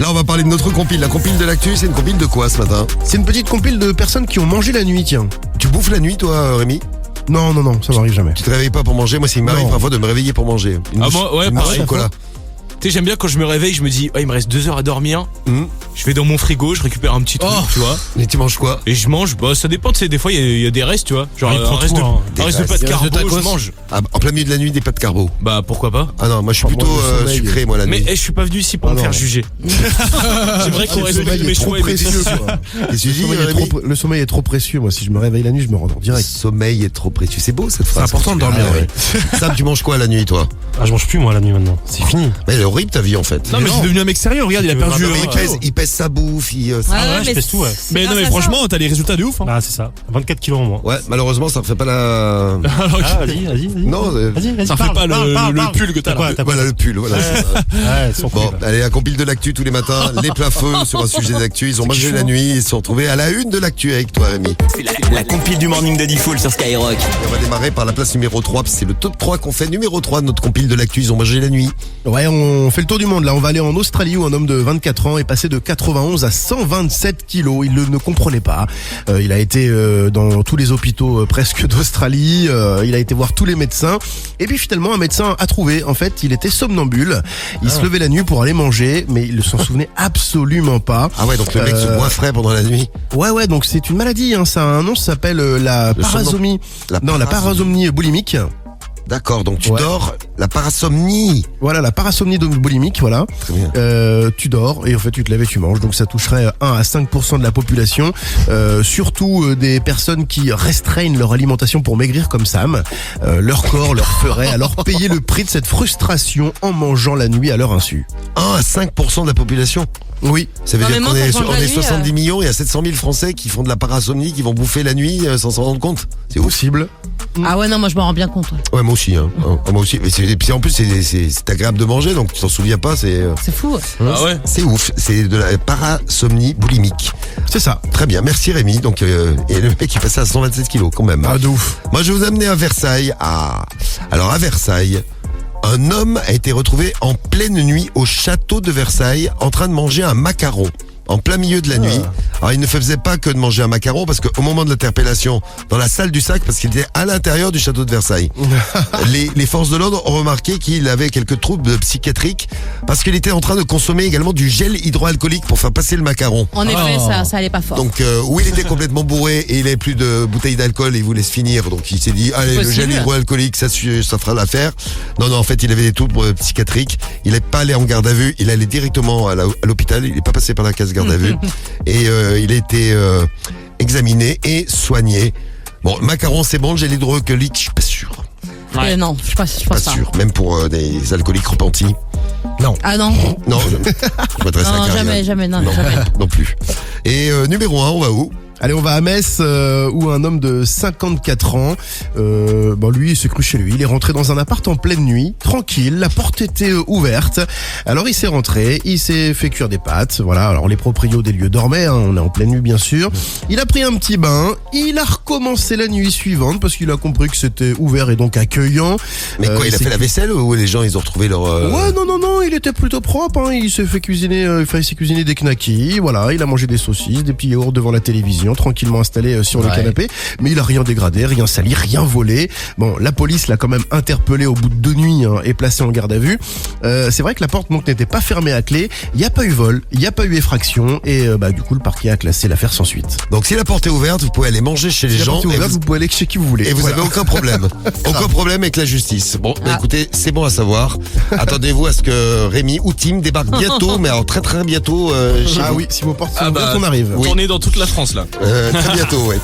Là, on va parler de notre compile. La compile de l'actu, c'est une compile de quoi ce matin? C'est une petite compile de personnes qui ont mangé la nuit, tiens. Tu bouffes la nuit, toi, Rémi? Non, ça m'arrive jamais. Tu te réveilles pas pour manger? Moi, il m'arrive Non. parfois de me réveiller pour manger. moi, ouais, une mousse au pareil. chocolat. Tu sais, j'aime bien quand je me réveille, je me dis, il me reste 2 heures à dormir. Je vais dans mon frigo, je récupère un petit truc, tu vois. Et tu manges quoi? Et je mange, ça dépend, tu sais, des fois il y a des restes, tu vois. Genre Il prend un reste, tout, hein. un reste de Des pâte restes de carbo, tacos. je mange. En plein milieu de la nuit, des pâtes carbo. Bah pourquoi pas. Ah non, moi je suis Moi, plutôt le sommeil, sucré, moi, la nuit. Mais je suis pas venu ici pour Ah me non. faire juger. J'aimerais qu'on Le respecte sommeil mes est trop choix et mes précieux, décisions. quoi. Qu'est-ce que tu dis, Rémi? Le sommeil est trop précieux. Moi, si je me réveille la nuit, je me rendors Le direct. sommeil est trop précieux. C'est beau cette phrase. important de Ah, dormir, ouais. Sam, tu manges quoi la nuit, toi? Ah, je mange plus moi la nuit maintenant. C'est fini. Mais elle est horrible ta vie en fait. Non, mais c'est devenu un mec sérieux, regarde, il a perdu. Non, mais il pèse sa bouffe. je pèse tout, ouais. Mais non, mais franchement, t'as les résultats de ouf. Hein. Ah, c'est ça. 24 kilos en moins. Ouais, malheureusement, ça refait pas la. Ah, vas-y. Non, Vas-y, Ça refait pas le pull que t'as là. T'as voilà le pull. Voilà, c'est ça. Ouais, son Bon, pull. allez, la compile de l'actu tous les matins, les plats feux sur un sujet d'actu. Ils ont mangé la nuit, ils se sont retrouvés à la une de l'actu avec toi, Rémi. C'est la compile du morning de Diffoul sur Skyrock. On va démarrer par la place numéro 3, c'est le top 3 qu'on fait. Numéro 3 de notre compile de l'actu, ils ont mangé la nuit. Ouais, on fait le tour du monde là. On va aller en Australie où un homme de 24 ans est passé de 91 à 127 kilos. Il ne comprenait pas. Il a été dans tous les hôpitaux presque d'Australie. Il a été voir tous les médecins. Et puis finalement, un médecin a trouvé. En fait, il était somnambule. Il se levait la nuit pour aller manger, mais il ne s'en souvenait absolument pas. Ah ouais, donc le mec se goinfrait pendant la nuit. Ouais, donc c'est une maladie. Hein. Ça a un nom, ça s'appelle la parasomnie. La parasomnie boulimique. D'accord, donc tu Ouais. dors, la parasomnie. Voilà, la parasomnie boulimique, voilà. Très bien. Tu dors et en fait tu te lèves et tu manges. Donc ça toucherait 1 à 5% de la population. Surtout des personnes qui restreignent leur alimentation pour maigrir comme Sam. Leur corps leur ferait alors payer le prix de cette frustration en mangeant la nuit à leur insu. 1 à 5% de la population. Oui. Ça veut Non, dire mais qu'on moi, est, quand je mange on la est nuit, 70 millions, il y a 700 000 Français qui font de la parasomnie, qui vont bouffer la nuit sans s'en rendre compte. C'est ouf. Possible. Ah ouais, non, moi je m'en rends bien compte. Ouais. Ouais, moi aussi. Hein. Moi aussi. Mais puis en plus, c'est agréable de manger, donc tu t'en souviens pas, C'est fou. Ah ouais. c'est ouf. C'est de la parasomnie boulimique. C'est ça. Très bien, merci Rémi. Donc, et le mec il passait à 127 kilos quand même. Ah de ouf. Moi, je vais vous amener à Versailles. Alors à Versailles, un homme a été retrouvé en pleine nuit au château de Versailles en train de manger un macaron. En plein milieu de la nuit. Alors il ne faisait pas que de manger un macaron parce qu'au moment de l'interpellation, dans la salle du sac, parce qu'il était à l'intérieur du château de Versailles, les forces de l'ordre ont remarqué qu'il avait quelques troubles psychiatriques parce qu'il était en train de consommer également du gel hydroalcoolique pour faire passer le macaron. En effet, ça allait pas fort. Donc il était complètement bourré et il avait plus de bouteilles d'alcool et il voulait se finir. Donc il s'est dit allez, le Possible. gel hydroalcoolique ça fera l'affaire. Non, en fait il avait des troubles psychiatriques. Il n'est pas allé en garde à vue, il allait directement à l'hôpital. Il n'est pas passé par la case garde à vue et il a été examiné et soigné. Bon, le macaron c'est bon, le gel hydroalcoolique je suis pas sûr. Non, je pense Pas pas. sûr, même pour des alcooliques repentis. Ah non. Non, je m'adresse à Non, Karine. jamais, non, Non, jamais. non plus. Et numéro 1, on va où? Allez, on va à Metz où un homme de 54 ans, lui, il s'est cru chez lui. Il est rentré dans un appart en pleine nuit, tranquille. La porte était ouverte. Alors il s'est rentré, il s'est fait cuire des pâtes. Voilà. Alors les proprios des lieux dormaient. Hein, on est en pleine nuit bien sûr. Il a pris un petit bain. Il a recommencé la nuit suivante parce qu'il a compris que c'était ouvert et donc accueillant. Mais quoi, il a s'est fait la vaisselle ou les gens ils ont retrouvé leur... Ouais, non, il était plutôt propre. Hein. Il s'est fait cuisiner, il s'est cuisiné des knackis. Voilà, il a mangé des saucisses, des petits yaourts devant la télévision, tranquillement installé sur le canapé. Mais il a rien dégradé, rien sali, rien volé. Bon, la police l'a quand même interpellé au bout de 2 nuits et placé en garde à vue. C'est vrai que la porte donc n'était pas fermée à clé. Il n'y a pas eu vol, il n'y a pas eu effraction et du coup le parquet a classé l'affaire sans suite. Donc si la porte est ouverte, vous pouvez aller manger chez les Si la gens porte est ouverte, vous pouvez aller chez qui vous voulez. et vous Voilà. avez aucun problème. Aucun problème avec la justice. Bon, bah, écoutez, c'est bon à savoir. Attendez-vous à ce que Rémi ou Tim débarquent bientôt, mais alors très très bientôt chez Ah vous. oui, si vos portes sont Ah ouvertes, bah, on arrive. Tourner dans toute la France là. Très bientôt, ouais.